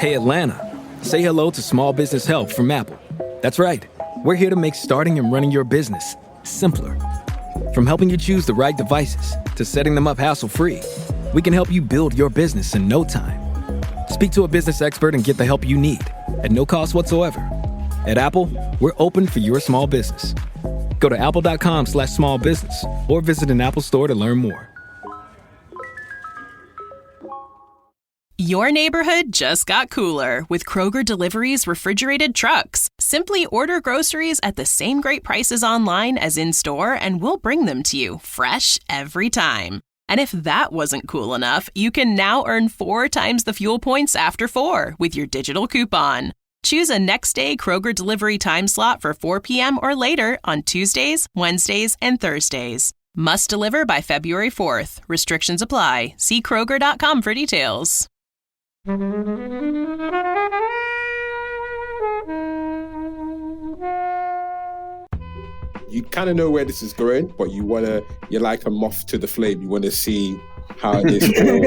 Hey Atlanta, say hello to Small Business Help from Apple. That's right, we're here to make starting and running your business simpler. From helping you choose the right devices to setting them up hassle-free, we can help you build your business in no time. Speak to a business expert and get the help you need at no cost whatsoever. At Apple, we're open for your small business. Go to apple.com/smallbusiness or visit an Apple store to learn more. Your neighborhood just got cooler with Kroger Delivery's refrigerated trucks. Simply order groceries at the same great prices online as in-store, and we'll bring them to you fresh every time. And if that wasn't cool enough, you can now earn 4 times the fuel points after 4 with your digital coupon. Choose a next-day Kroger Delivery time slot for 4 p.m. or later on Tuesdays, Wednesdays, and Thursdays. Must deliver by February 4th. Restrictions apply. See Kroger.com for details. You kind of know where this is going, but you're like a moth to the flame. You want to see how this all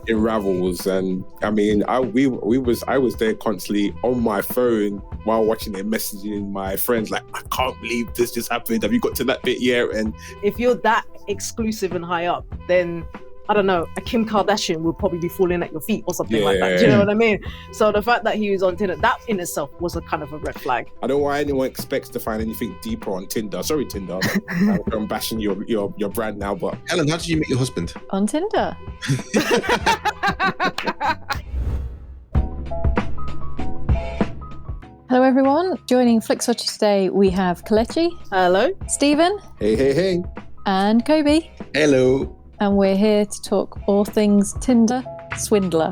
unravels. And I mean, I was there constantly on my phone while watching it, messaging my friends like, I can't believe this just happened. Have you got to that bit yet? And if you're that exclusive and high up, then I don't know, a Kim Kardashian will probably be falling at your feet or something like that. Do you know what I mean? So the fact that he was on Tinder, that in itself was a kind of a red flag. I don't know why anyone expects to find anything deeper on Tinder. Sorry, Tinder. I'm bashing your brand now, but... Helen, how did you meet your husband? On Tinder. Hello everyone, joining Flixwatcher today we have Kelechi. Hello. Stephen. Hey. And Kobe. Hello. And we're here to talk all things Tinder Swindler.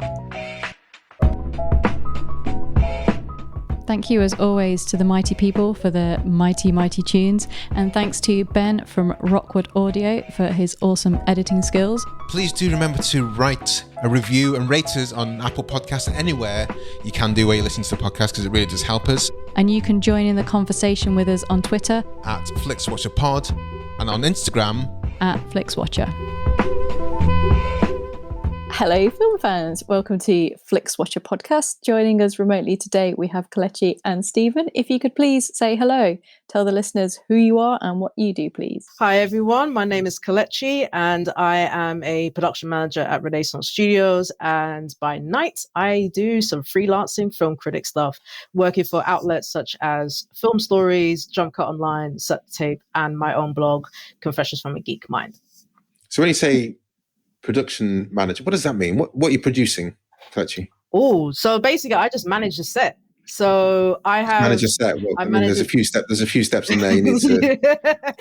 Thank you as always to the mighty people for the mighty tunes, and thanks to Ben from Rockwood Audio for his awesome editing skills. Please do remember to write a review and rate us on Apple Podcasts and anywhere you can do where you listen to the podcast, because it really does help us. And you can join in the conversation with us on Twitter at FlixWatcherPod and on Instagram at Flixwatcher. Hello film fans, welcome to Flixwatcher podcast. Joining us remotely today we have Kelechi and Stephen. If you could please say hello, tell the listeners who you are and what you do, please. Hi everyone, my name is Kelechi and I am a production manager at Renaissance Studios, and by night I do some freelancing film critic stuff, working for outlets such as Film Stories, Jump Cut Online, Set Tape, and my own blog, Confessions from a Geek Mind. So when you say production manager, what does that mean? What are you producing, Kelechi? Oh, so basically I just manage the set. So I have manage a set. Well, I mean, there's a few steps in there you need to.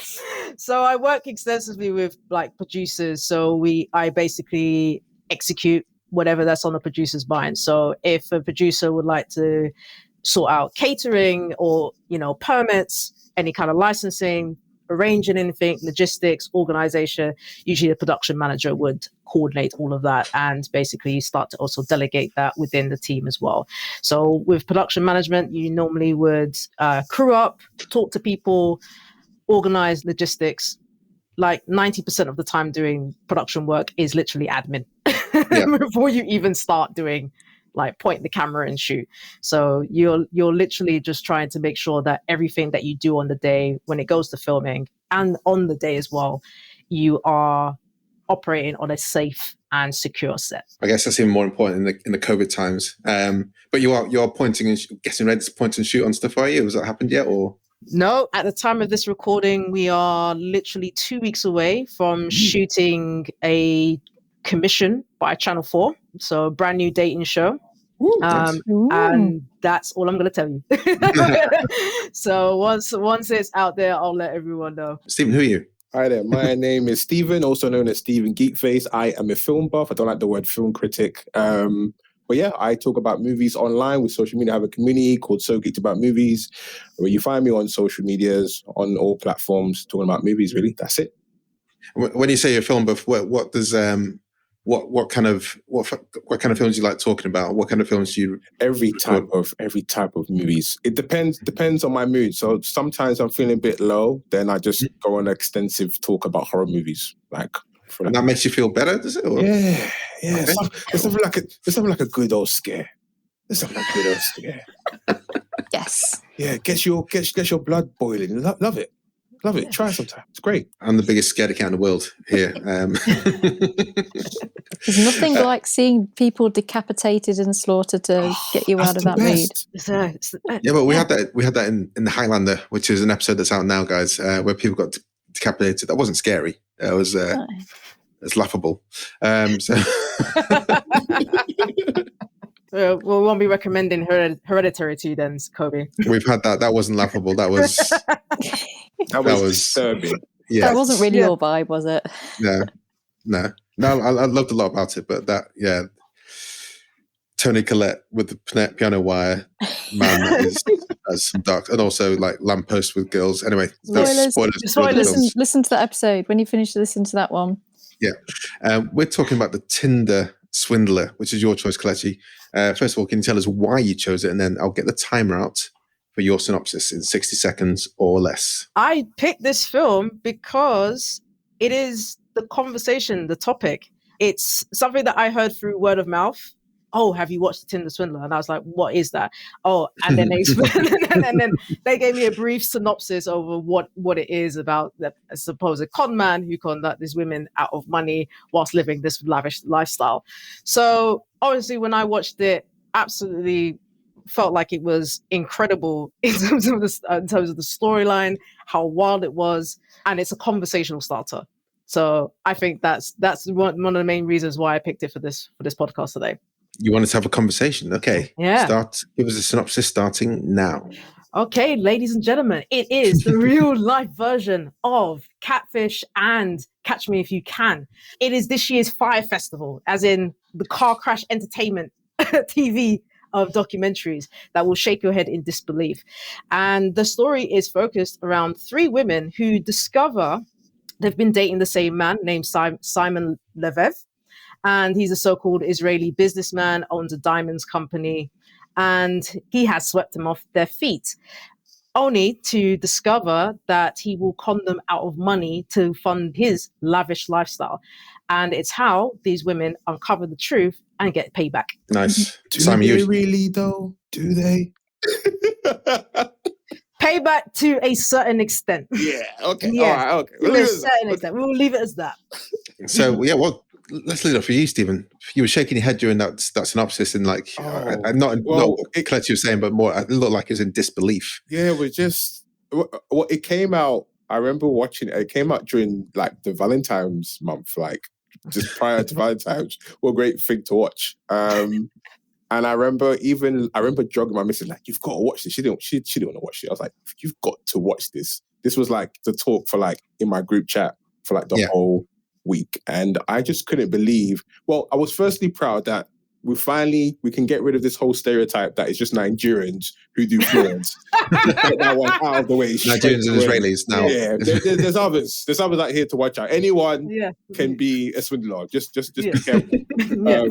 So I work extensively with like producers. So I basically execute whatever that's on the producer's mind. So if a producer would like to sort out catering or, permits, any kind of licensing, arranging anything, logistics, organization, usually the production manager would coordinate all of that and basically start to also delegate that within the team as well. So with production management, you normally would crew up, talk to people, organize logistics. Like 90% of the time doing production work is literally admin before you even start doing like point the camera and shoot. So you're literally just trying to make sure that everything that you do on the day when it goes to filming and on the day as well, you are operating on a safe and secure set. I guess that's even more important in the COVID times. But you're pointing and getting ready to point and shoot on stuff, are you? Has that happened yet, or? No, at the time of this recording, we are literally 2 weeks away from shooting a commission by Channel 4. So a brand new dating show. And that's all I'm going to tell you. So once it's out there, I'll let everyone know. Stephen, who are you? Hi there, my name is Stephen, also known as Stephen Geekface. I am a film buff. I don't like the word film critic. But yeah, I talk about movies online with social media. I have a community called So Geeked About Movies, where you find me on social medias, on all platforms, talking about movies, really. That's it. When you say you're a film buff, what does... What kind of films do you like talking about? What kind of films do you? Every type of movies. It depends on my mood. So sometimes I'm feeling a bit low, then I just go on an extensive talk about horror movies. And that makes you feel better, does it? Or? Yeah. Okay. It's something like a good old scare. Something like this. Yeah. Yes. Yeah, get your blood boiling. Love it. Love it. Try it sometime. It's great. I'm the biggest scared cat in the world here. There's nothing like seeing people decapitated and slaughtered to get you out of that mood. Yeah, but we had that in the Highlander, which is an episode that's out now, guys, where people got decapitated. That wasn't scary. It was it's laughable. So we won't be recommending Hereditary to you then, Kobe. We've had that. That wasn't laughable. That was disturbing. Yeah, that wasn't really your vibe, was it? No. I loved a lot about it, but that, Tony Collette with the piano wire man has some dark, and also like lamppost with girls. Anyway, spoilers. Listen to that episode when you finish. Listen to that one. Yeah, we're talking about the Tinder Swindler, which is your choice, Kelechi. First of all, can you tell us why you chose it, and then I'll get the timer out for your synopsis in 60 seconds or less. I picked this film because it is the conversation, the topic. It's something that I heard through word of mouth. Oh, have you watched the Tinder Swindler? And I was like, what is that? Oh, and then they gave me a brief synopsis over what it is about the supposed con man who conduct these women out of money whilst living this lavish lifestyle. So obviously when I watched it, absolutely felt like it was incredible in terms of the storyline, how wild it was, and it's a conversational starter. So I think that's one of the main reasons why I picked it for this podcast today. You wanted to have a conversation. Okay. Yeah. Give us a synopsis starting now. Okay, ladies and gentlemen, it is the real life version of Catfish and Catch Me If You Can. It is this year's Fire Festival, as in the car crash entertainment TV of documentaries that will shake your head in disbelief. And the story is focused around 3 women who discover they've been dating the same man named Simon Leviev. And he's a so-called Israeli businessman, owns a diamonds company, and he has swept them off their feet, only to discover that he will con them out of money to fund his lavish lifestyle. And it's how these women uncover the truth and get payback. Nice. Do they really, though? Do they? Payback to a certain extent. Yeah, okay. Yeah. All right, okay. To a certain extent. We'll leave it as that. So, let's lead off for you, Stephen. You were shaking your head during that synopsis, and not what Kelechi was saying, but more, it looked like it was in disbelief. Yeah, we're just, it came out, I remember watching it. It came out during like the Valentine's month, like just prior to Valentine's. What a great thing to watch. And I remember jogging my missus, like, you've got to watch this. She didn't want to watch it. I was like, you've got to watch this. This was like the talk for like in my group chat for like the whole week. And I just couldn't believe, I was firstly proud that we can get rid of this whole stereotype that it's just Nigerians who do frauds. Get that one out of the way. Nigerians and Israelis now. Yeah, there's others. There's others out here to watch out. Anyone can be a swindler. Just be careful.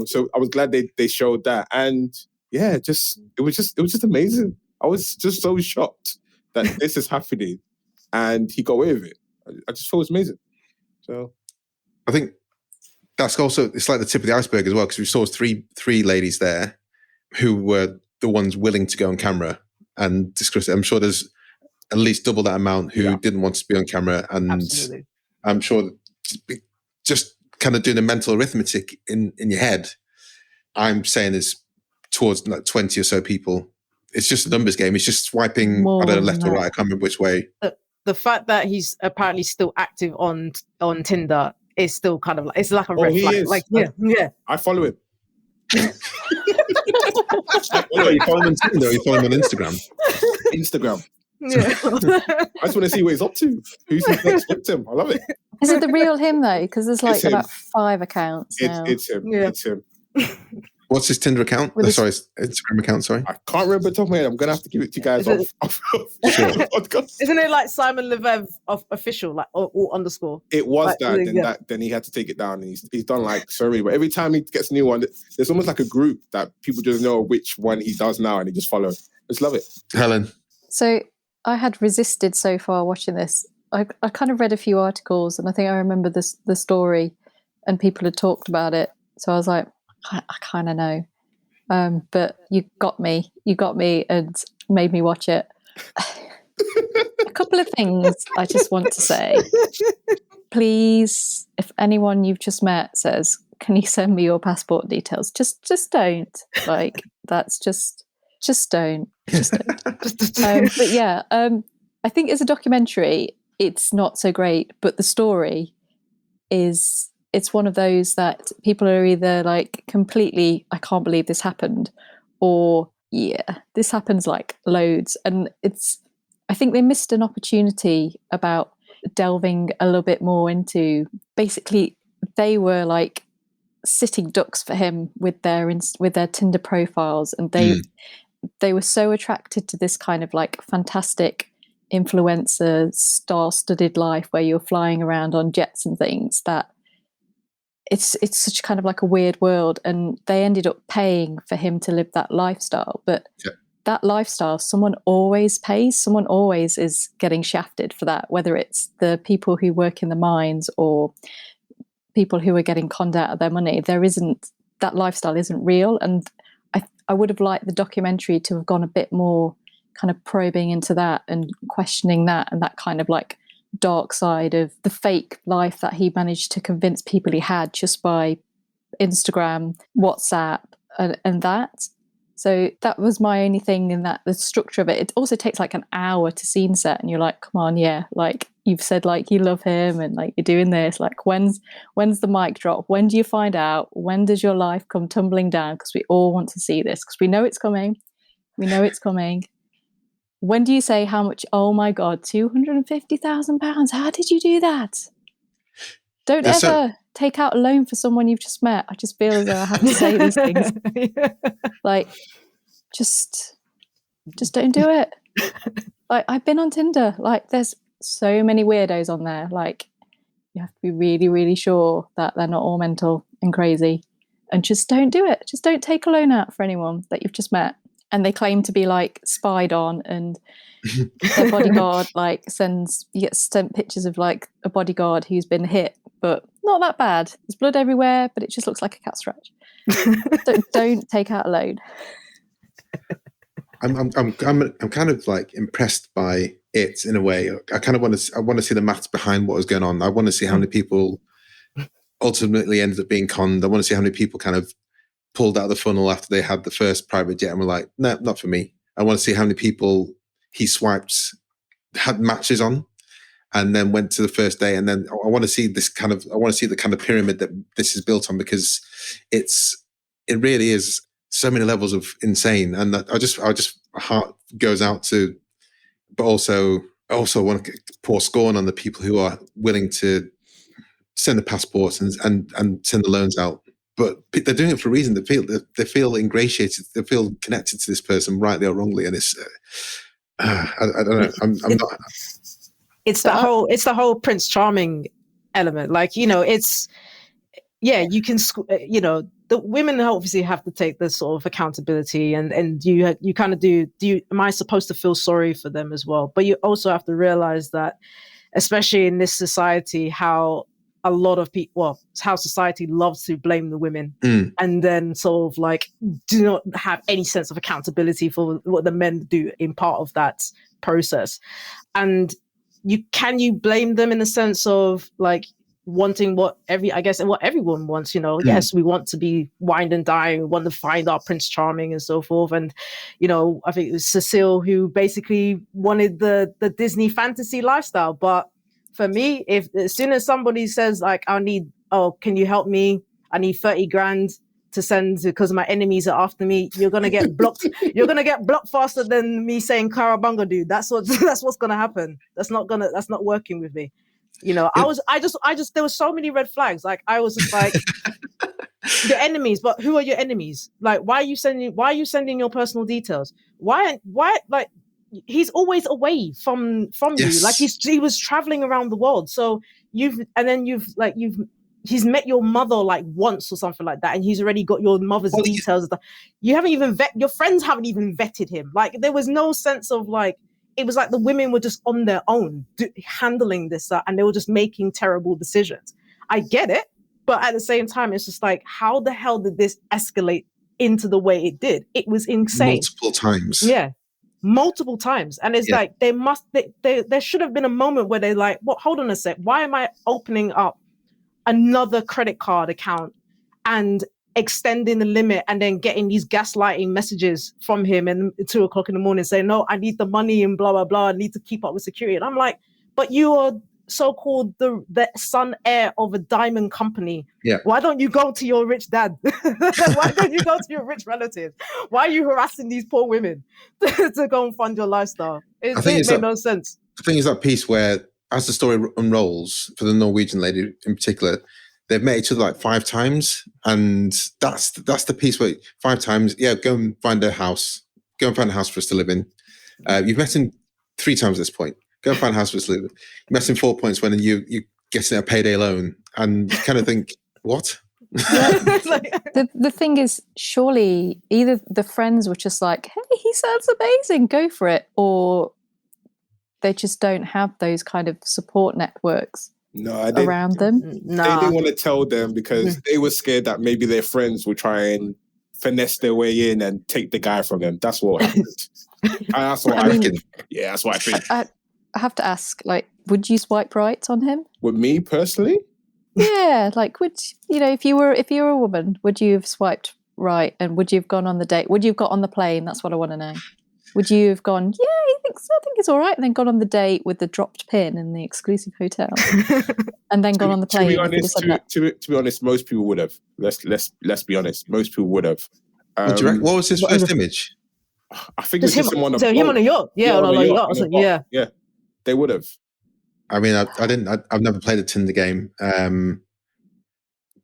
So I was glad they showed that, and it was just amazing. I was just so shocked that this is happening, and he got away with it. I just thought it was amazing. So I think that's also, it's like the tip of the iceberg as well, because we saw three ladies there who were the ones willing to go on camera and discuss it. I'm sure there's at least double that amount who didn't want to be on camera. And absolutely. I'm sure just kind of doing a mental arithmetic in your head, I'm saying is towards like 20 or so people. It's just a numbers game. It's just swiping, I don't know, left or right. I can't remember which way. The fact that he's apparently still active on Tinder is still kind of like, it's like a red flag. Is. Like, yeah. I follow him. You follow him on Tinder or you follow him on Instagram? Instagram. Yeah. I just want to see what he's up to. Who's his next victim? I love it. Is it the real him though? Because there's like about 5 accounts now. It's him. Yeah. It's him. What's his Tinder account? Instagram account, sorry. I can't remember the top of my head. I'm going to have to give it to you guys off the podcast. Isn't it like Simon Leviev of official, like or underscore? It was like, then he had to take it down, and he's done like so many. But every time he gets a new one, there's almost like a group that people just know which one he does now, and he just follow. Just love it. Helen. So I had resisted so far watching this. I kind of read a few articles, and I think I remember the story, and people had talked about it. So I was like, I kind of know. But you got me and made me watch it. A couple of things I just want to say. Please, if anyone you've just met says, can you send me your passport details? Just don't. Like, that's just don't. But yeah, I think as a documentary, it's not so great, but the story it's one of those that people are either like completely, I can't believe this happened, or yeah, this happens like loads. And I think they missed an opportunity about delving a little bit more into, basically they were like sitting ducks for him with their Tinder profiles, and they were so attracted to this kind of like fantastic influencer star-studded life where you're flying around on jets and things, that it's such kind of like a weird world. And they ended up paying for him to live that lifestyle, but that lifestyle, someone always pays, someone always is getting shafted for that, whether it's the people who work in the mines or people who are getting conned out of their money. That lifestyle isn't real. And I would have liked the documentary to have gone a bit more kind of probing into that and questioning that, and that kind of like dark side of the fake life that he managed to convince people he had just by Instagram, WhatsApp, and that. So that was my only thing in that, the structure of it. It also takes like an hour to scene set, and you're like, come on, yeah, like you've said like you love him and like you're doing this, like when's the mic drop? When do you find out? When does your life come tumbling down? Because we all want to see this, because we know it's coming. When do you say how much? Oh my God, £250,000. How did you do that? Don't ever take out a loan for someone you've just met. I just feel as though I have to say these things. Like, just don't do it. Like, I've been on Tinder. Like, there's so many weirdos on there. Like, you have to be really, really sure that they're not all mental and crazy. And just don't do it. Just don't take a loan out for anyone that you've just met. And they claim to be like spied on, and their bodyguard like you get sent pictures of like a bodyguard who's been hit, but not that bad. There's blood everywhere, but it just looks like a cat scratch. Don't take out a loan. I'm kind of like impressed by it in a way. I kind of want to see the maths behind what was going on. I want to see how many people ultimately ended up being conned. I want to see how many people kind of pulled out of the funnel after they had the first private jet and were like, no, not for me. I want to see how many people he swiped, had matches on, and then went to the first day. And then I want to see the kind of pyramid that this is built on, because it really is so many levels of insane. And I just my heart goes out to, but also want to pour scorn on the people who are willing to send the passports and send the loans out. But they're doing it for a reason. They feel ingratiated. They feel connected to this person, rightly or wrongly. And it's, I don't know. I'm not. It's the whole Prince Charming element. Like, you know, you can, you know, the women obviously have to take this sort of accountability, and you kind of do. Am I supposed to feel sorry for them as well? But you also have to realize that, especially in this society, how a lot of people, how society loves to blame the women, and then sort of like do not have any sense of accountability for what the men do in part of that process. And can you blame them in the sense of like wanting what everyone wants, you know? Yes, we want to be wined and dined, we want to find our Prince Charming and so forth. And, you know, I think it was Cecile who basically wanted the Disney fantasy lifestyle. But for me, as soon as somebody says like, can you help me? I need 30 grand to send because my enemies are after me. You're going to get blocked. You're going to get blocked faster than me saying Karabunga, dude. That's what's going to happen. That's not working with me. You know, there were so many red flags. Like, I was just like, your enemies, but who are your enemies? Like, why are you sending your personal details? Why, like, he's always away from yes. you. Like, he was traveling around the world. So he's met your mother like once or something like that, and he's already got your mother's details. You haven't even your friends haven't even vetted him. Like, there was no sense of like, it was like the women were just on their own handling this, and they were just making terrible decisions. I get it, but at the same time, it's just like, how the hell did this escalate into the way it did. It was insane. Multiple times. Yeah. Multiple times. And it's like, there should have been a moment where they're like, well, hold on a sec. Why am I opening up another credit card account and extending the limit and then getting these gaslighting messages from him and 2 o'clock in the morning saying, no, I need the money and blah, blah, blah. I need to keep up with security. And I'm like, but you are so-called the son heir of a diamond company. Yeah. Why don't you go to your rich dad? Why don't you go to your rich relatives? Why are you harassing these poor women to go and fund your lifestyle? It made no sense. I think it's that piece where, as the story unrolls, for the Norwegian lady in particular, they've met each other like 5 times, and that's the piece where 5 times, go and find a house. Go and find a house for us to live in. You've met him 3 times at this point. Go and find a house for us to live in. You met him 4 points when you getting a payday loan, and you kind of think, what? The thing is, surely either the friends were just like, hey, he sounds amazing, go for it, or they just don't have those kind of support networks around them. They didn't want to tell them because they were scared that maybe their friends would try and finesse their way in and take the guy from them. That's what happened. That's what I think. Yeah, that's what I think. I have to ask, like, would you swipe right on him? With me personally? Yeah, like, would if you were a woman, would you have swiped right, and would you have gone on the date? Would you have got on the plane? That's what I want to know. Would you have gone, I think it's all right, and then gone on the date with the dropped pin in the exclusive hotel, and then gone on the plane? To be honest, most people would have. Let's be honest, most people would have. What was his first image? I think it's just him on a yacht. Yeah, on a yacht. Yeah, they would have. I mean, I've never played a Tinder game,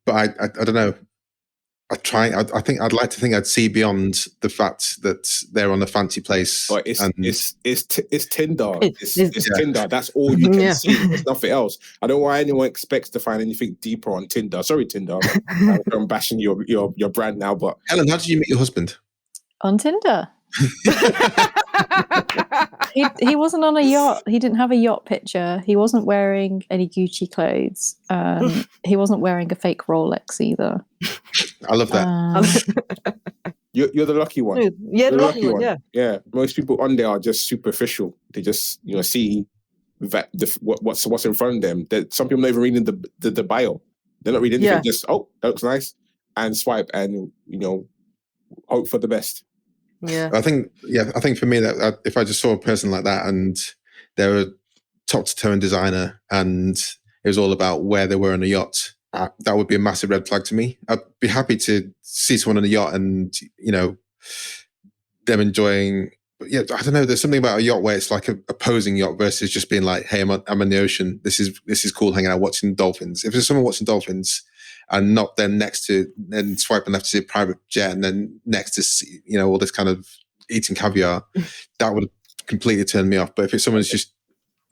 but I don't know. I think I'd like to think I'd see beyond the fact that they're on a fancy place. But it's Tinder. It's Tinder. That's all you can see. There's nothing else. I don't know why anyone expects to find anything deeper on Tinder. Sorry, Tinder. I'm bashing your brand now. But Helen, how did you meet your husband? On Tinder. He wasn't on a yacht. He didn't have a yacht picture. He wasn't wearing any Gucci clothes. He wasn't wearing a fake Rolex either. I love that. You're the lucky one. Yeah, the lucky one. Yeah. Most people on there are just superficial. They just see that what's in front of them. That some people not even reading the bio. They're not reading anything. Just that looks nice, and swipe, and hope for the best. Yeah, I think for me that if I just saw a person like that and they were top to toe in designer and it was all about where they were on a yacht, that would be a massive red flag to me. I'd be happy to see someone on a yacht and them enjoying. Yeah, I don't know. There's something about a yacht where it's like a posing yacht versus just being like, hey, I'm in the ocean. This is cool, hanging out watching dolphins. If there's someone watching dolphins, and not then next to, then swiping left to see a private jet, and then next to see, all this kind of eating caviar, that would completely turn me off. But if it's someone's just,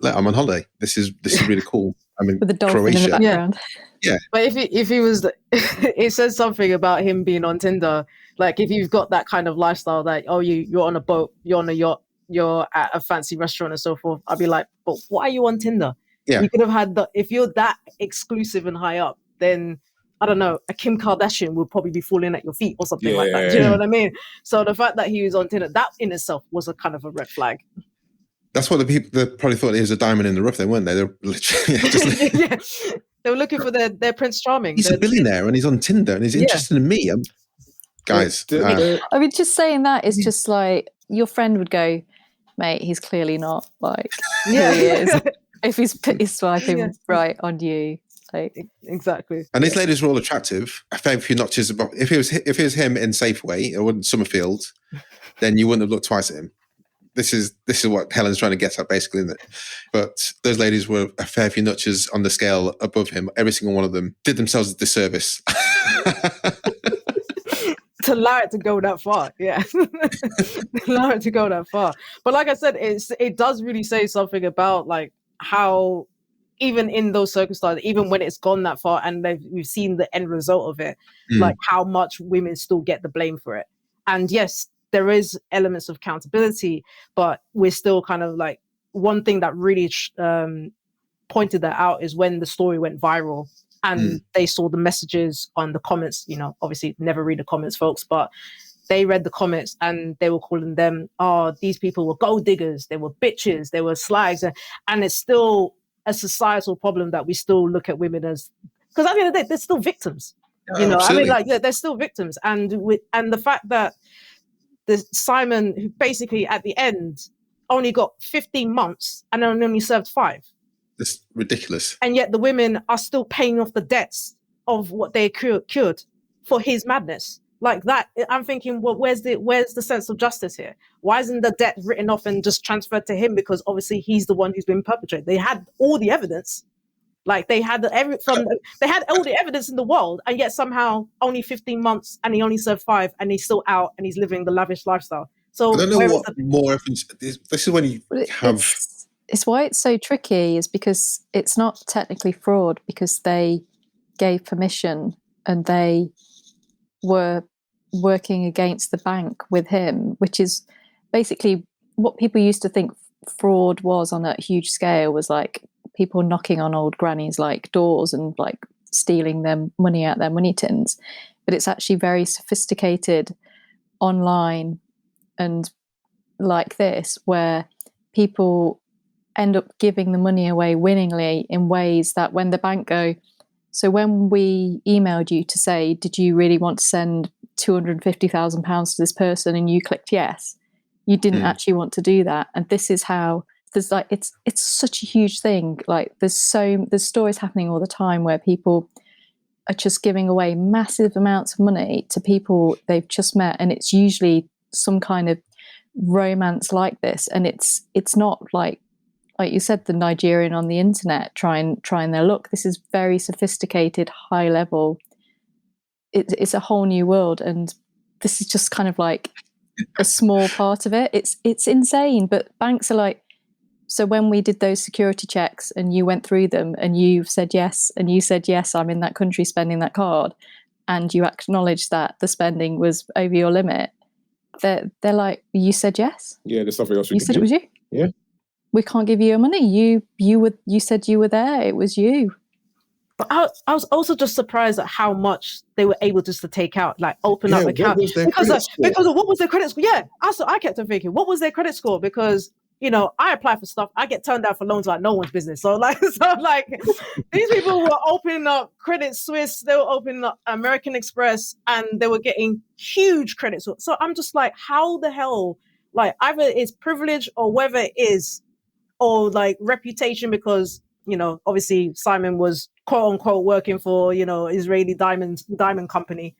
I'm on holiday, this is really cool. I'm in with the dolphin Croatia. in the background. Yeah. But if he was, it says something about him being on Tinder. Like if you've got that kind of lifestyle that, you're on a boat, you're on a yacht, you're at a fancy restaurant and so forth, I'd be like, but why are you on Tinder? Yeah. You could have had if you're that exclusive and high up, then I don't know, a Kim Kardashian would probably be falling at your feet or something like that. Do you know what I mean? So the fact that he was on Tinder, that in itself was a kind of a red flag. That's what the people that probably thought he was a diamond in the rough, then, weren't they? They were literally They were looking for their Prince Charming. He's a billionaire and he's on Tinder and he's interested in me. Guys. I mean, just saying that is just like, your friend would go, mate, he's clearly not, like, he is. If he's swiping right on you. Exactly. And these ladies were all attractive. A fair few notches above. If it was him in Safeway or in Summerfield, then you wouldn't have looked twice at him. This is what Helen's trying to get at, basically, isn't it? But those ladies were a fair few notches on the scale above him. Every single one of them did themselves a disservice. To allow it to go that far, allow it to go that far. But like I said, it does really say something about like how, even in those circumstances, even when it's gone that far and we've seen the end result of it, like how much women still get the blame for it. And yes, there is elements of accountability, but we're still kind of like, one thing that really pointed that out is when the story went viral and they saw the messages on the comments. Obviously never read the comments, folks, but they read the comments and they were calling them, these people were gold diggers, they were bitches, they were slags. And it's still a societal problem that we still look at women as, because at the end of the day, they're still victims. They're still victims. And the fact that Simon, who basically at the end only got 15 months and only served 5. It's ridiculous. And yet the women are still paying off the debts of what they cured for his madness. Like that, I'm thinking, well, where's the sense of justice here? Why isn't the debt written off and just transferred to him? Because obviously he's the one who's been perpetrated. They had all the evidence. Like they had all the evidence in the world, and yet somehow only 15 months, and he only served 5, and he's still out, and he's living the lavish lifestyle. So I don't know what more evidence. This is when you have. It's why it's so tricky, is because it's not technically fraud, because they gave permission and they were working against the bank with him, which is basically what people used to think fraud was on a huge scale, was like people knocking on old grannies like doors and like stealing them money out their money tins. But it's actually very sophisticated online and like this, where people end up giving the money away willingly in ways that when the bank go, so when we emailed you to say, did you really want to send £250,000 to this person, and you clicked yes, you didn't actually want to do that. And this is how there's like, it's such a huge thing. Like there's stories happening all the time where people are just giving away massive amounts of money to people they've just met, and it's usually some kind of romance like this. And it's not like you said, the Nigerian on the internet trying their luck. This is very sophisticated, high level. It's a whole new world, and this is just kind of like a small part of it. It's insane. But banks are like, so when we did those security checks and you went through them and you said yes, and you said yes, I'm in that country spending that card, and you acknowledged that the spending was over your limit, they're like, you said yes. Yeah, there's nothing else we you can said do. It was you. Yeah. We can't give you your money. You said you were there. It was you. But I was also just surprised at how much they were able just to take out, like open up accounts. Because of what was their credit score? Yeah, I kept on thinking, what was their credit score? Because I apply for stuff, I get turned down for loans like no one's business. So these people were opening up Credit Suisse, they were opening up American Express, and they were getting huge credit scores. So I'm just like, how the hell? Like either it's privilege or whether it is, or like reputation, because obviously Simon was quote unquote working for Israeli diamond company.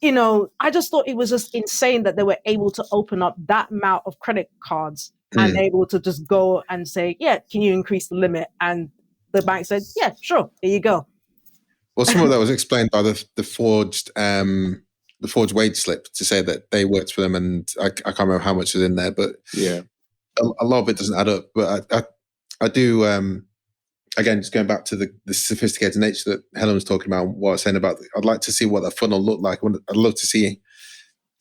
I just thought it was just insane that they were able to open up that amount of credit cards and able to just go and say, yeah, can you increase the limit? And the bank said, yeah, sure, here you go. Well, some of that was explained by the forged wage slip to say that they worked for them, and I can't remember how much is in there, but yeah, a lot of it doesn't add up. But I do, again, just going back to the sophisticated nature that Helen was talking about, what I was saying about, I'd like to see what that funnel looked like. I'd love to see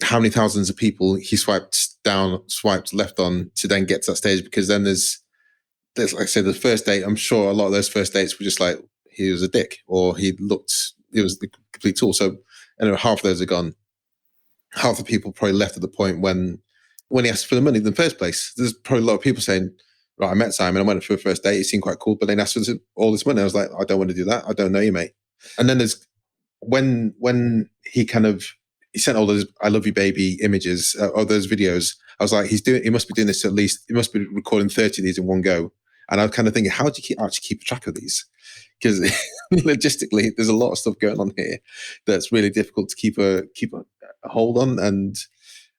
how many thousands of people he swiped left on to then get to that stage, because then there's like I said, the first date, I'm sure a lot of those first dates were just like, he was a dick, or he was the complete tool. So half of those are gone. Half the people probably left at the point when he asked for the money in the first place. There's probably a lot of people saying, right, I met Simon, I went for a first date, he seemed quite cool, but then asked for all this money. I was like, I don't want to do that. I don't know you, mate. And then there's when he sent all those I love you baby images or those videos, I was like, he must be doing this he must be recording 30 of these in one go. And I was kind of thinking, how do you actually keep track of these? Because logistically, there's a lot of stuff going on here that's really difficult to keep a hold on. And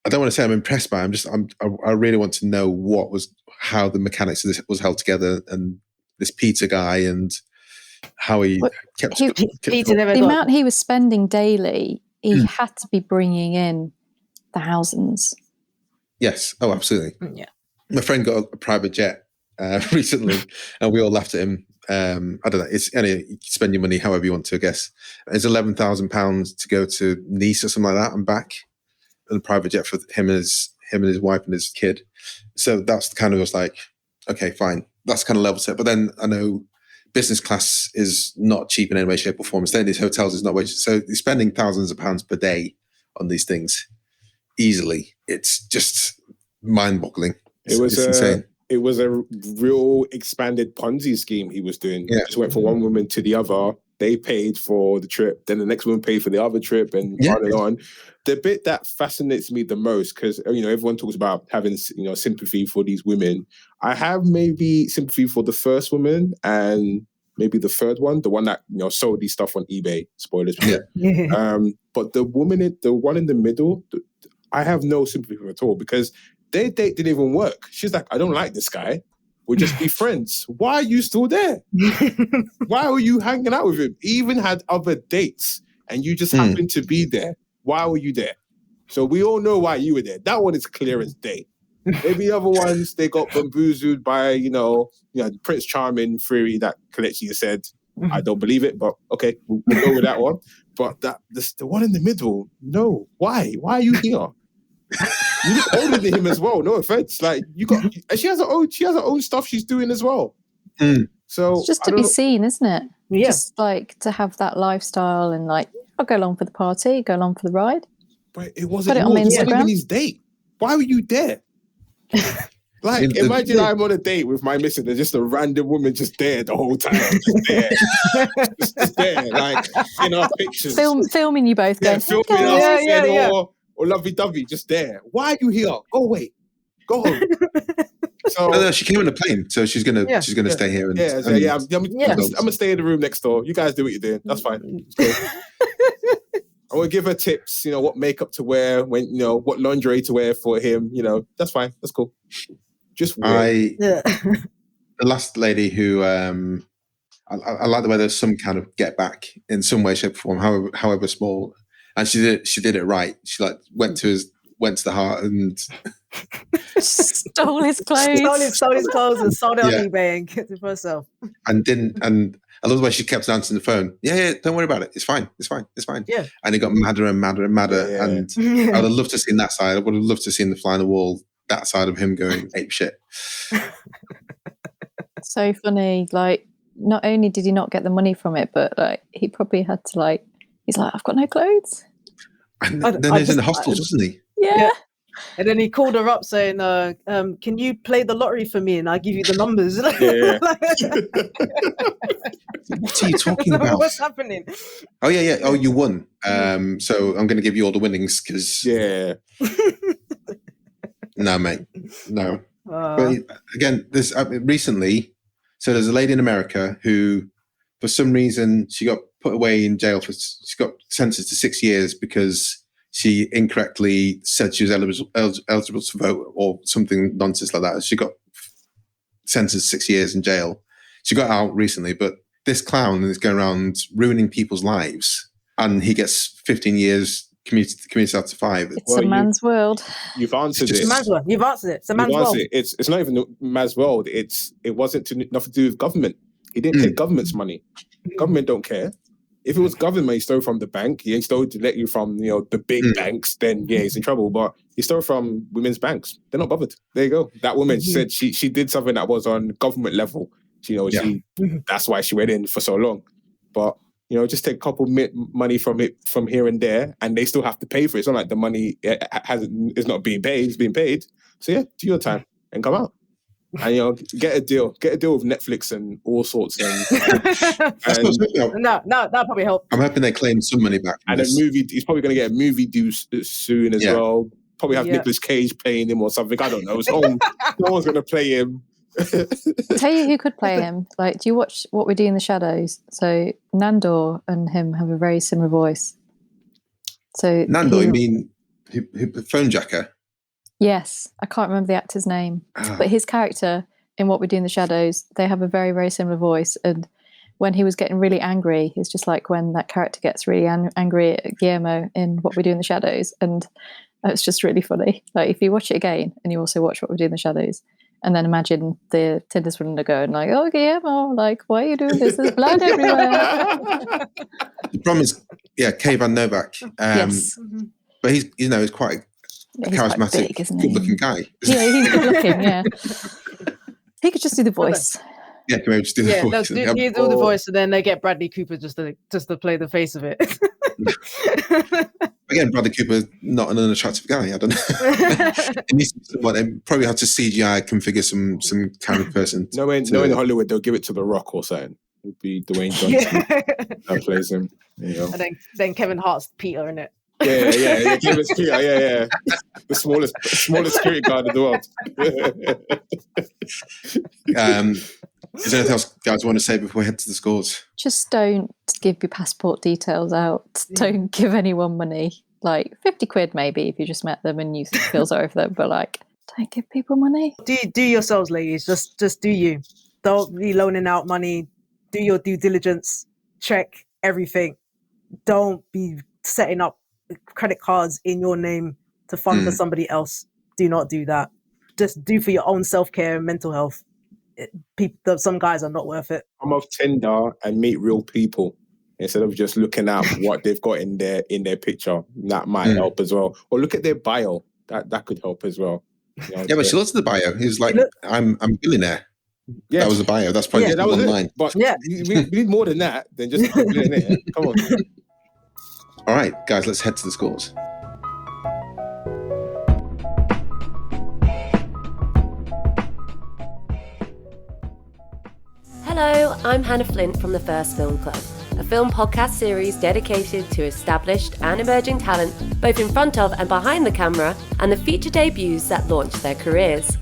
I don't want to say I'm impressed by it. I really want to know how the mechanics of this was held together, and this Peter guy, and how he kept the amount he was spending daily. He had to be bringing in thousands. Yes. Oh, absolutely. Yeah. My friend got a private jet recently, and we all laughed at him. I don't know. It's you can spend your money however you want to, I guess. It's £11,000 to go to Nice or something like that and back, and a private jet for him and his wife and his kid. So that's kind of was like, okay, fine. That's kind of level set. But then I know business class is not cheap in any way, shape, or form. Staying in these hotels is not way. So you're spending thousands of pounds per day on these things easily. It's just mind-boggling. It's insane. It was a real expanded Ponzi scheme he was doing. Yeah. Just went from one woman to the other. They paid for the trip. Then the next woman paid for the other trip, and on and on. The bit that fascinates me the most, because everyone talks about having sympathy for these women. I have maybe sympathy for the first woman and maybe the third one, the one that sold these stuff on eBay. Spoilers. But the one in the middle, I have no sympathy for at all, because their date didn't even work. She's like, I don't like this guy. We'll just be friends. Why are you still there? Why were you hanging out with him? He even had other dates and you just happened to be there. Why were you there? So we all know why you were there. That one is clear as day. Maybe the other ones, they got bamboozled by, Prince Charming theory that Kelechi said. I don't believe it, but okay, we'll go with that one. But the one in the middle, no. Why? Why are you here? You look older than him as well. No offense. Like she has her own stuff she's doing as well. So it's just to be seen, isn't it? Yeah. Just like to have that lifestyle and like, I'll go along for the party, go along for the ride. But it wasn't Put it on my Instagram. even his date. Why were you there? Like, imagine I'm on a date with my missus. There's just a random woman just there the whole time. Just there. just there. Like, in our pictures. Filming you both going, filming us or lovey-dovey, just there. Why are you here? Go away. Go home. So, no, she came on a plane, so she's gonna stay here. I'm gonna stay in the room next door. You guys do what you're doing. That's fine. I will give her tips, what makeup to wear, when, what lingerie to wear for him. That's fine. That's cool. Just the last lady who I like the way there's some kind of get back in some way, shape, or form, however small, and she did it right. She went to the heart and stole his clothes, stole his clothes and sold it on eBay and kept it for herself. And I love the way she kept answering the phone. Yeah, don't worry about it. It's fine. Yeah. And it got madder and madder and madder. Yeah. And I would have loved to have seen that side. I would have loved to have seen the fly on the wall, that side of him going ape shit. So funny. Like, not only did he not get the money from it, but like he probably had to he's like, I've got no clothes. And then he's in the hostels, wasn't he? Yeah. And then he called her up saying, can you play the lottery for me and I'll give you the numbers? What are you talking about? What's happening? Oh, yeah. Oh, you won. So I'm going to give you all the winnings because... Yeah. No, mate. No. But again, this recently, so there's a lady in America who, for some reason, she got put away in jail she got sentenced to 6 years because she incorrectly said she was eligible to vote or something nonsense like that. She got sentenced 6 years in jail. She got out recently, but this clown is going around ruining people's lives, and he gets 15 years commuted out to 5. It's a man's world. You've answered it. It's a man's world. You've answered it. It's a man's world. It's not even a man's world. It wasn't nothing to do with government. He didn't take government's money. Government don't care. If it was government, he stole from the bank. He ain't stole directly from the big banks. Then he's in trouble. But he stole from women's banks. They're not bothered. There you go. That woman said she did something that was on government level. That's why she went in for so long. But just take a couple money from here and there, and they still have to pay for it. It's not like the money is not being paid. It's being paid. So do your time and come out. And get a deal with Netflix and all sorts. No, that'll probably help. I'm hoping they claim some money back. And a movie, he's probably going to get a movie due soon as well. Probably have Nicolas Cage playing him or something. I don't know. No one's going to play him. Tell you who could play him. Like, do you watch What We Do in the Shadows? So Nandor and him have a very similar voice. So Nandor, you mean phone jacker? Yes, I can't remember the actor's name, but his character in What We Do in the Shadows, they have a very, very similar voice. And when he was getting really angry, it's just like when that character gets really angry at Guillermo in What We Do in the Shadows. And it's just really funny. Like, if you watch it again and you also watch What We Do in the Shadows, and then imagine the Tinder Swindler going like, oh, Guillermo, like, why are you doing this? There's blood everywhere. The problem is, Kay Van Novak. Yes. But he's quite charismatic, big, isn't he? good-looking guy. Yeah, he's good-looking, yeah. He could just do the voice. Yeah, can maybe just do the Yeah, voice. you do the voice, and then they get Bradley Cooper just to play the face of it. Again, Bradley Cooper, not an unattractive guy. I don't know. It needs to be someone. They probably have to CGI configure some kind of person. No, in Hollywood, they'll give it to The Rock or something. It would be Dwayne Johnson that plays him. You know. And then Kevin Hart's Peter in it. Yeah. Kevin's Peter, yeah. The smallest security guard in the world. Is there anything else guys want to say before we head to the scores? Just don't give your passport details out. Don't give anyone money. Like 50 quid maybe if you just met them and you feel sorry for them, but like don't give people money. Do yourselves, ladies. Just do you. Don't be loaning out money. Do your due diligence. Check everything. Don't be setting up credit cards in your name to fund for somebody else. Do not do that. Just do for your own self-care and mental health. Some guys are not worth it. Come off Tinder and meet real people instead of just looking at what they've got in their picture. That might help as well. Or look at their bio. That could help as well. You know, but she looked at the bio. He was like, I'm a billionaire. Yeah. That was the bio. That's probably that was one it. line. But we need more than that than just a billionaire. Come on. All right, guys, let's head to the scores. Hello, I'm Hannah Flint from the First Film Club, a film podcast series dedicated to established and emerging talent, both in front of and behind the camera, and the feature debuts that launched their careers.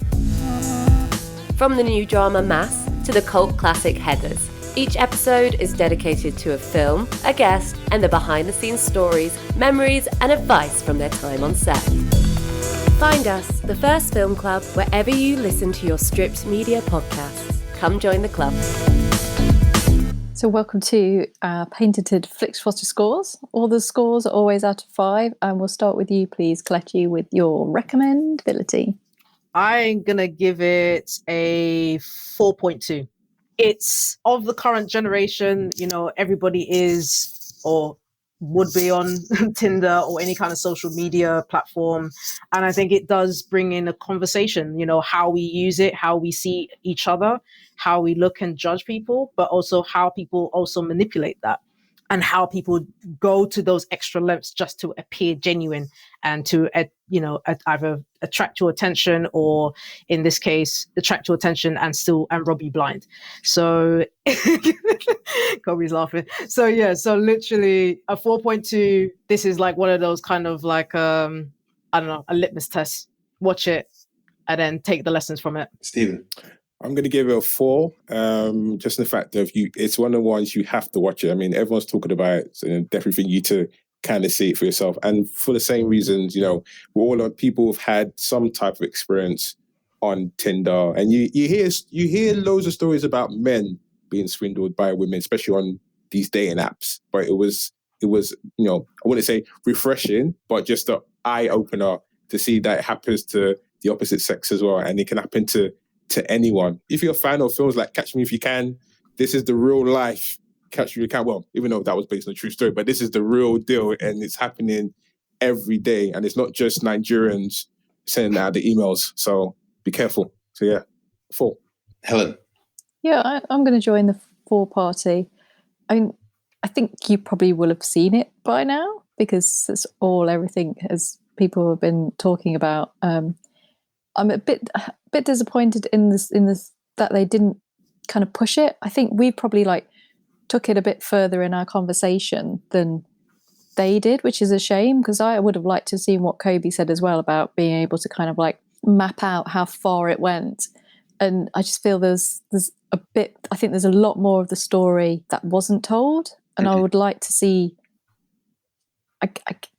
From the new drama Mass to the cult classic Heathers, each episode is dedicated to a film, a guest, and the behind-the-scenes stories, memories, and advice from their time on set. Find us, the First Film Club, wherever you listen to your stripped media podcasts. Come join the club. So welcome to our patented Flixwatcher scores. All the scores are always out of 5, and we'll start with you, please, Kelechi, with your recommendability. I'm going to give it a 4.2. It's of the current generation, you know, everybody is or would be on Tinder or any kind of social media platform. And I think it does bring in a conversation, you know, how we use it, how we see each other, how we look and judge people, but also how people also manipulate that and how people go to those extra lengths just to appear genuine and to, either attract your attention or in this case, attract your attention and rob you blind. So Kobe's laughing. So literally a 4.2. This is like one of those kind of like, a litmus test. Watch it and then take the lessons from it. Stephen. I'm going to give it a 4. Just the fact that it's one of the ones you have to watch it. I mean, everyone's talking about it, so definitely for you to kind of see it for yourself. And for the same reasons, you know, we're all people who've had some type of experience on Tinder, and you hear loads of stories about men being swindled by women, especially on these dating apps. But it was you know, I wouldn't say refreshing, but just an eye opener to see that it happens to the opposite sex as well, and it can happen to anyone. If you're a fan of films like Catch Me If You Can, this is the real life Catch Me If You Can. Well, even though that was based on a true story, but this is the real deal, and it's happening every day. And it's not just Nigerians sending out the emails. So be careful. So yeah, 4. Helen. Yeah, I'm going to join the 4 party. I mean, I think you probably will have seen it by now because it's everything as people have been talking about. I'm a bit disappointed in this that they didn't kind of push it. I think we probably took it a bit further in our conversation than they did, which is a shame because I would have liked to have seen what Kobe said as well about being able to kind of map out how far it went. And I just feel there's a bit. I think there's a lot more of the story that wasn't told, and I would like to see. I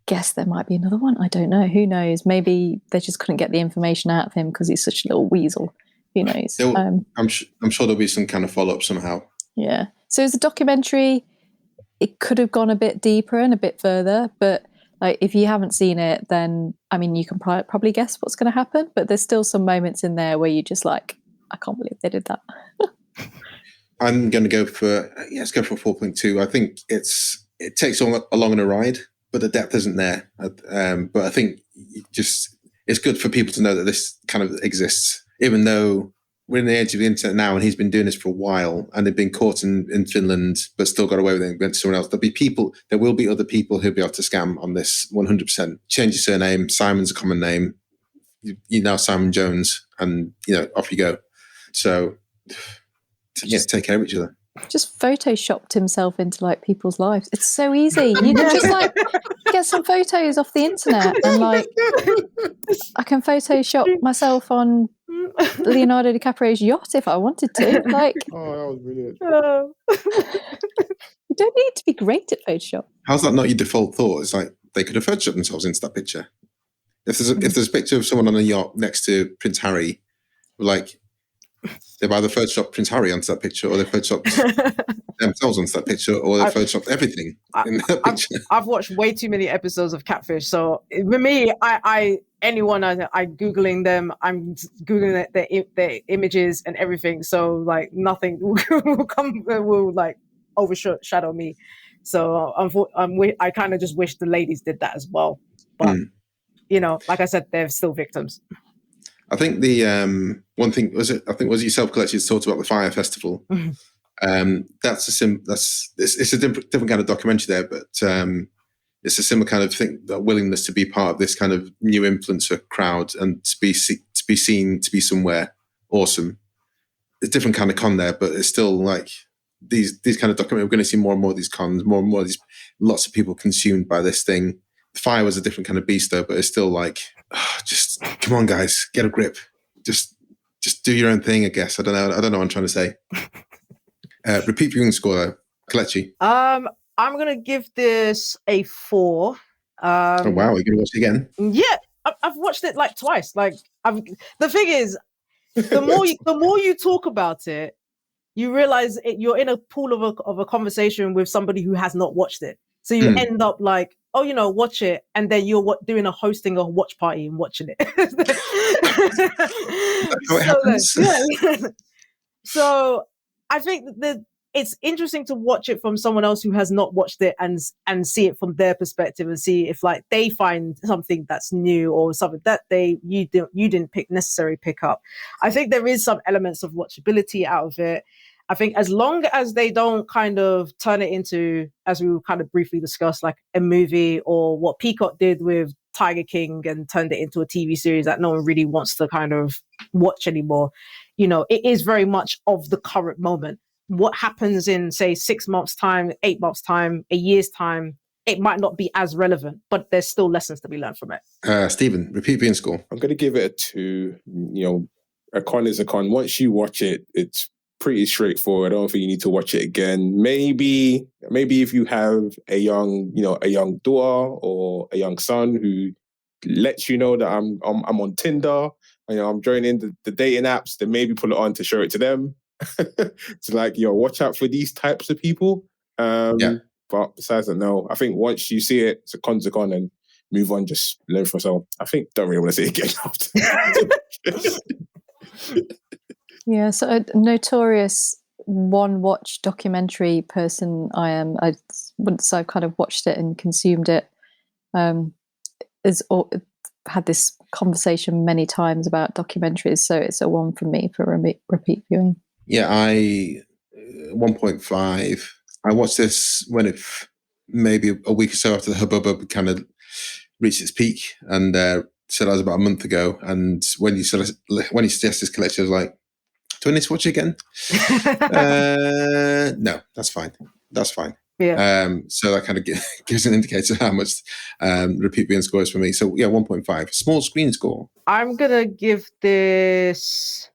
guess there might be another one. I don't know. Who knows? Maybe they just couldn't get the information out of him because he's such a little weasel. Who knows? I'm sure there'll be some kind of follow-up somehow. Yeah. So as a documentary, it could have gone a bit deeper and a bit further. But if you haven't seen it, then, I mean, you can probably guess what's going to happen. But there's still some moments in there where you just I can't believe they did that. I'm going to go for, let's go for 4.2. I think it takes along on a ride, but the depth isn't there. But I think it's good for people to know that this kind of exists, even though we're in the age of the internet now, and he's been doing this for a while, and they've been caught in Finland, but still got away with it and went to someone else. There will be other people who'll be able to scam on this 100%. Change your surname. Simon's a common name. You now Simon Jones, and off you go. So take care of each other. Just photoshopped himself into like people's lives. It's so easy. You can just like get some photos off the internet, and like I can Photoshop myself on Leonardo DiCaprio's yacht if I wanted to. Like, oh, that was brilliant. You don't need to be great at Photoshop. How's that not your default thought? It's like they could have Photoshopped themselves into that picture. If there's a picture of someone on a yacht next to Prince Harry, like they've either Photoshopped Prince Harry onto that picture, or they've Photoshopped themselves onto that picture, or they've Photoshopped everything in that picture. I've watched way too many episodes of Catfish, so for me, anyone I'm Googling them, I'm Googling their images and everything, so like nothing will like overshadow me. So I kind of just wish the ladies did that as well, but like I said, they're still victims. I think the one thing was yourself, Kelechi, talked about the Fire Festival. It's a different kind of documentary there, but it's a similar kind of thing, that willingness to be part of this kind of new influencer crowd and to be seen to be somewhere awesome. It's a different kind of con there, but it's still like these kind of documentary. We're going to see more and more of these cons, more and more of these, lots of people consumed by this thing. Fire was a different kind of beast though, but it's still like, just come on guys, get a grip. Just do your own thing, I guess. I don't know what I'm trying to say. Repeat viewing score though, Kelechi. I'm gonna give this a 4. Oh wow, you're gonna watch it again? Yeah, I've watched it like twice. Like the thing is, the more you talk about it, you realize you're in a pool of a conversation with somebody who has not watched it. So you end up like, watch it, and then you're doing a hosting a watch party and watching it. So I think that it's interesting to watch it from someone else who has not watched it and see it from their perspective, and see if like they find something that's new or something that you didn't necessarily pick up. I think there is some elements of watchability out of it. I think as long as they don't kind of turn it into, as we kind of briefly discussed, like a movie, or what Peacock did with Tiger King and turned it into a TV series that no one really wants to kind of watch anymore. It is very much of the current moment. What happens in, say, 6 months' time, 8 months' time, a year's time, it might not be as relevant, but there's still lessons to be learned from it. Stephen, repeat viewing score. I'm going to give it a 2. A con is a con. Once you watch it, it's pretty straightforward. I don't think you need to watch it again. Maybe if you have a young daughter or a young son who lets you know that I'm on Tinder, I'm joining the dating apps, then maybe put it on to show it to them. It's like, watch out for these types of people. But besides that, no. I think once you see it, it's a con's a con, and move on, just learn for yourself. I think don't really want to see it again. Yeah, so a notorious one-watch documentary person I am. Once I've kind of watched it and consumed it, had this conversation many times about documentaries, so it's a 1 from me for repeat viewing. Yeah, 1.5. I watched this when it maybe a week or so after the hubbub kind of reached its peak, and said that was about a month ago. And when you suggested this collection, I was like, do I need to watch it again? No, that's fine. Yeah. So that kind of gives an indicator how much repeat viewing score is for me. So yeah, 1.5. Small screen score. I'm gonna give this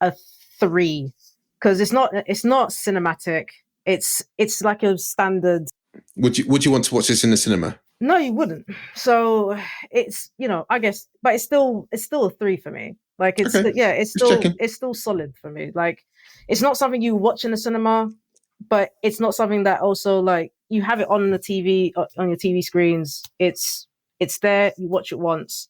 a 3 because it's not cinematic. It's like a standard. Would you want to watch this in the cinema? No, you wouldn't. So it's I guess, but it's still a 3 for me. Like it's okay. It's still solid for me. Like it's not something you watch in the cinema, but it's not something that also like you have it on the TV, on your TV screens. It's there. You watch it once,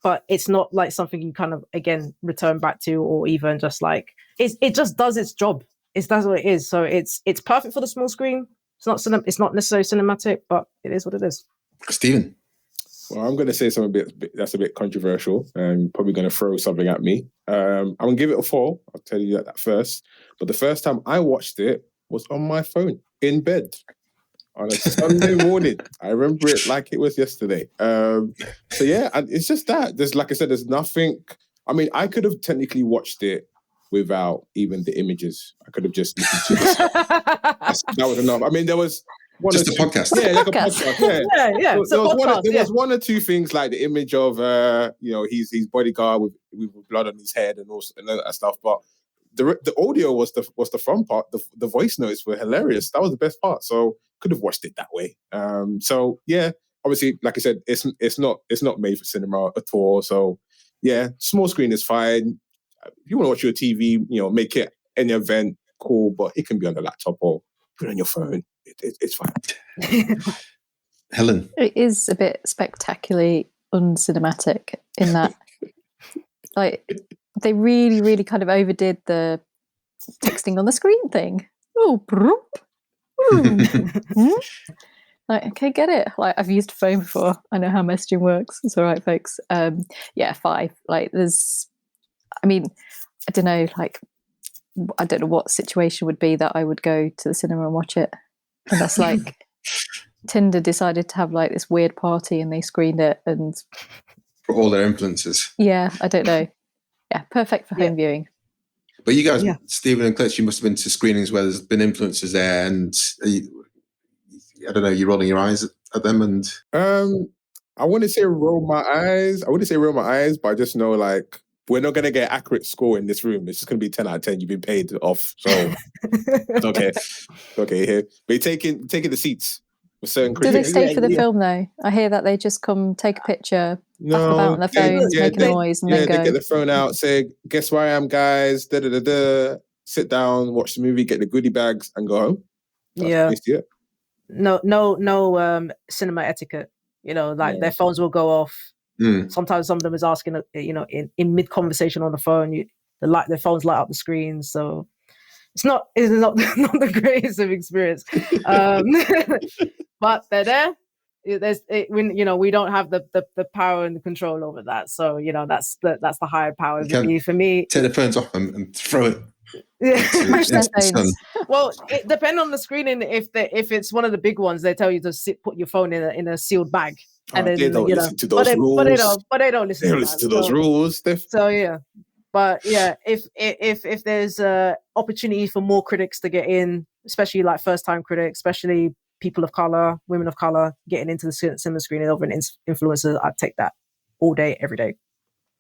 but it's not like something you kind of again return back to, or even just like it just does its job. That's what it is. So it's perfect for the small screen. It's not necessarily cinematic, but it is what it is. Stephen. Well, I'm going to say something that's a bit controversial and probably going to throw something at me. I'm going to give it a 4. I'll tell you that first. But the first time I watched it was on my phone in bed on a Sunday morning. I remember it like it was yesterday. So yeah, and it's just that. There's, like I said, there's nothing. I mean, I could have technically watched it without even the images. I could have just listened to this. That was enough. I mean, there was just a podcast. Yeah, like a podcast. Yeah. There was one or two things like the image of his bodyguard with blood on his head and that stuff. But the audio was the fun part. The voice notes were hilarious. That was the best part. So could have watched it that way. So yeah, obviously, like I said, it's not made for cinema at all. So yeah, small screen is fine. If you want to watch your TV, make it any event, cool. But it can be on the laptop or put it on your phone. It's fine. Helen, it is a bit spectacularly uncinematic in that, like, they really, really kind of overdid the texting on the screen thing. Oh, like, okay, get it. Like, I've used phone before. I know how messaging works. It's all right, folks. Yeah, 5. Like, I don't know. Like, I don't know what situation would be that I would go to the cinema and watch it. And that's like Tinder decided to have like this weird party and they screened it and for all their influences. Yeah, I don't know. Yeah, perfect for home viewing. But you guys, Stephen and Kelechi, you must have been to screenings where there's been influencers there, and I don't know, you're rolling your eyes at them. And I wouldn't say roll my eyes. But I just know, like, we're not going to get accurate score in this room. It's just going to be 10 out of 10. You've been paid off. So, okay here. But you're taking the seats with certain critics. Do they stay for the film, though? I hear that they just come take a picture, back about on their phones, make a noise, and then go. They get the phone out, say, guess where I am, guys, sit down, watch the movie, get the goodie bags, and go home. That's No cinema etiquette. Their phones will go off. Sometimes some of them is asking, in mid conversation on the phone, their phones light up the screen. So it's not the greatest of experience. But they're there. We don't have the power and the control over that. So that's the higher power for me. Take the phones off and throw it. Smash their phones. Well, it depends on the screening. If it's one of the big ones, they tell you to put your phone in a sealed bag. And then, they don't listen to those rules. But they don't listen. They don't listen to those rules. So yeah, but yeah, if there's opportunity for more critics to get in, especially like first time critics, especially people of color, women of color, getting into the cinema screening over an influencer, I'd take that all day, every day.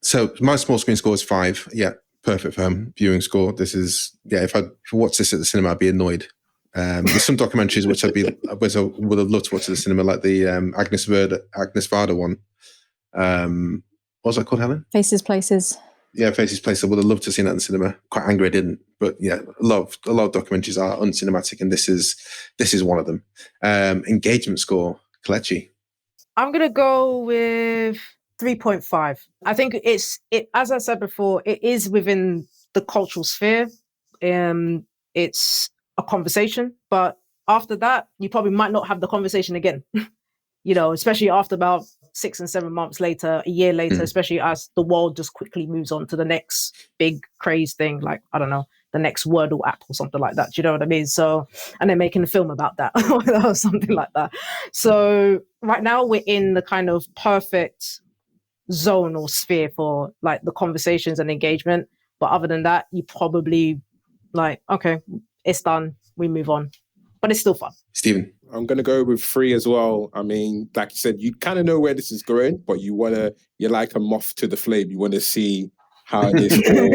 So my small screen score is 5. Yeah, perfect for viewing score. This is if I watched this at the cinema, I'd be annoyed. There's some documentaries which I would have loved to watch at the cinema, like the Agnes Varda one. What was that called, Helen? Faces, Places. Yeah, Faces, Places. I would have loved to have seen that in the cinema. Quite angry I didn't, but yeah, a lot of documentaries are uncinematic, and this is one of them. Engagement score, Kelechi. I'm gonna go with 3.5. I think it as I said before, it is within the cultural sphere. It's a conversation, but after that, you probably might not have the conversation again. Especially after about 6 and 7 months later, a year later, especially as the world just quickly moves on to the next big craze thing, like, I don't know, the next Wordle app or something like that. Do you know what I mean? So, and they're making a film about that or something like that. So right now we're in the kind of perfect zone or sphere for like the conversations and engagement. But other than that, you probably like, okay, it's done, we move on. But it's still fun. Stephen? I'm going to go with 3 as well. I mean, like you said, you kind of know where this is going, but you're like a moth to the flame. You want to see how this all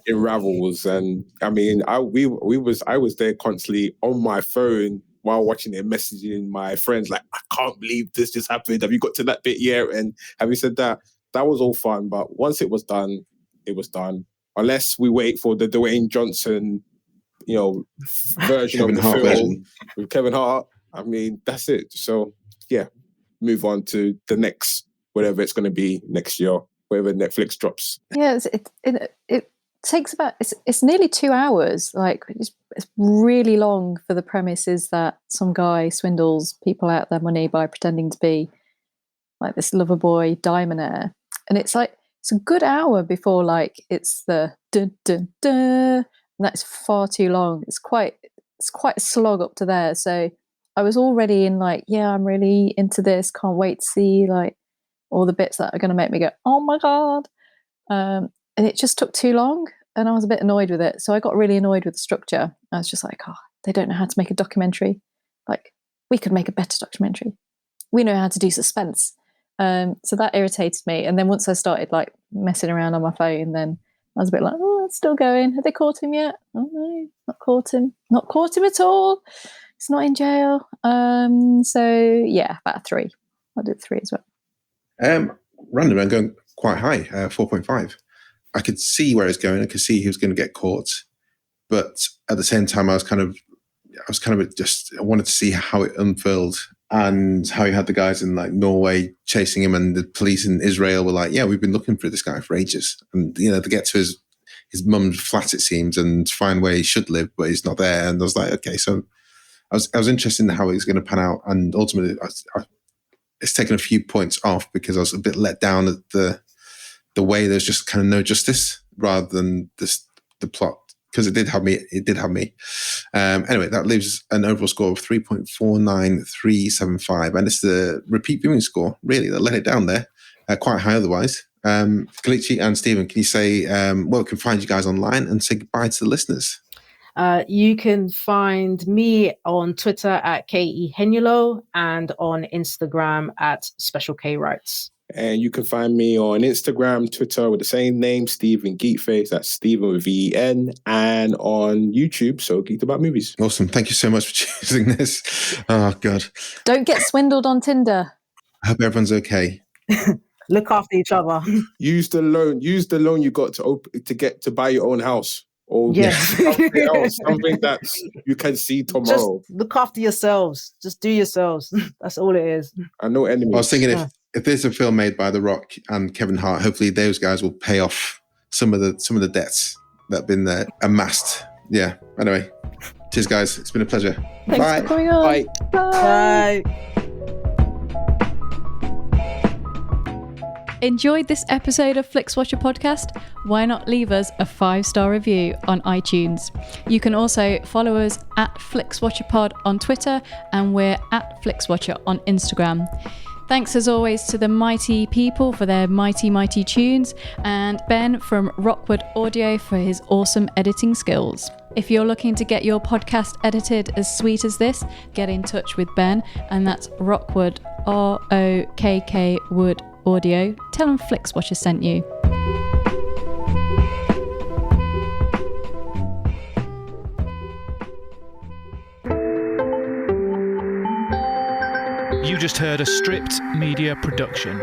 unravels. And I mean, I was there constantly on my phone while watching it, messaging my friends, like, I can't believe this just happened. Have you got to that bit yet? And have you said that? That was all fun. But once it was done, it was done. Unless we wait for the Dwayne Johnson, version of the film with Kevin Hart. I mean, that's it. So yeah, move on to the next, whatever it's going to be next year, whatever Netflix drops. Yeah, it takes about, it's nearly 2 hours. Like, it's really long for the premise is that some guy swindles people out of their money by pretending to be like this lover boy diamond air, and it's like it's a good hour before like it's the dun dun dun, and that's far too long. It's quite a slog up to there. So I was already in like, yeah, I'm really into this. Can't wait to see like all the bits that are going to make me go, oh my god. And it just took too long, and I was a bit annoyed with it. So I got really annoyed with the structure. I was just like, oh, they don't know how to make a documentary. Like, we could make a better documentary. We know how to do suspense. So that irritated me. And then once I started like messing around on my phone, then I was a bit like, oh, it's still going. Have they caught him yet? Oh no, not caught him. Not caught him at all. He's not in jail. So yeah, about a 3. I'll do 3 as well. Random, I'm going quite high, 4.5. I could see where it's going. I could see he was going to get caught, but at the same time, I wanted to see how it unfurled and how he had the guys in like Norway chasing him, and the police in Israel were like, yeah, we've been looking for this guy for ages. And, you know, to get to his mum's flat, it seems, and find where he should live, but he's not there. And I was like, okay, so I was interested in how he's going to pan out. And ultimately, it's taken a few points off because I was a bit let down at the way there's just kind of no justice rather than the plot, because it did have me. Anyway, that leaves an overall score of 3.49375, and it's the repeat viewing score, really, that let it down there, quite high otherwise. Kelechi and Stephen, can you say where we can find you guys online and say goodbye to the listeners? You can find me on Twitter at Kelechi Ehenulo and on Instagram at Special K Rights. And you can find me on Instagram, Twitter with the same name, Stephen Geekface. That's Stephen with VEN, and on YouTube, so Geeked About Movies. Awesome. Thank you so much for choosing this. Oh, God. Don't get swindled on Tinder. I hope everyone's okay. Look after each other. Use the loan you got to buy your own house. Or something else, something that you can see tomorrow. Just look after yourselves. Just do yourselves. That's all it is. I know enemies. I was thinking if there's a film made by The Rock and Kevin Hart, hopefully those guys will pay off some of the debts that have been amassed. Yeah. Anyway, cheers, guys. It's been a pleasure. Thanks Bye. for coming on. Bye. Bye. Enjoyed this episode of Flixwatcher podcast? Why not leave us a 5-star review on iTunes? You can also follow us at FlixWatcherPod on Twitter, and we're at FlixWatcher on Instagram. Thanks as always to the mighty people for their mighty tunes, and Ben from Rockwood Audio for his awesome editing skills. If you're looking to get your podcast edited as sweet as this, get in touch with Ben, and that's Rockwood, ROKK Wood Audio. Tell them Flixwatcher sent you. You just heard a Stripped Media production.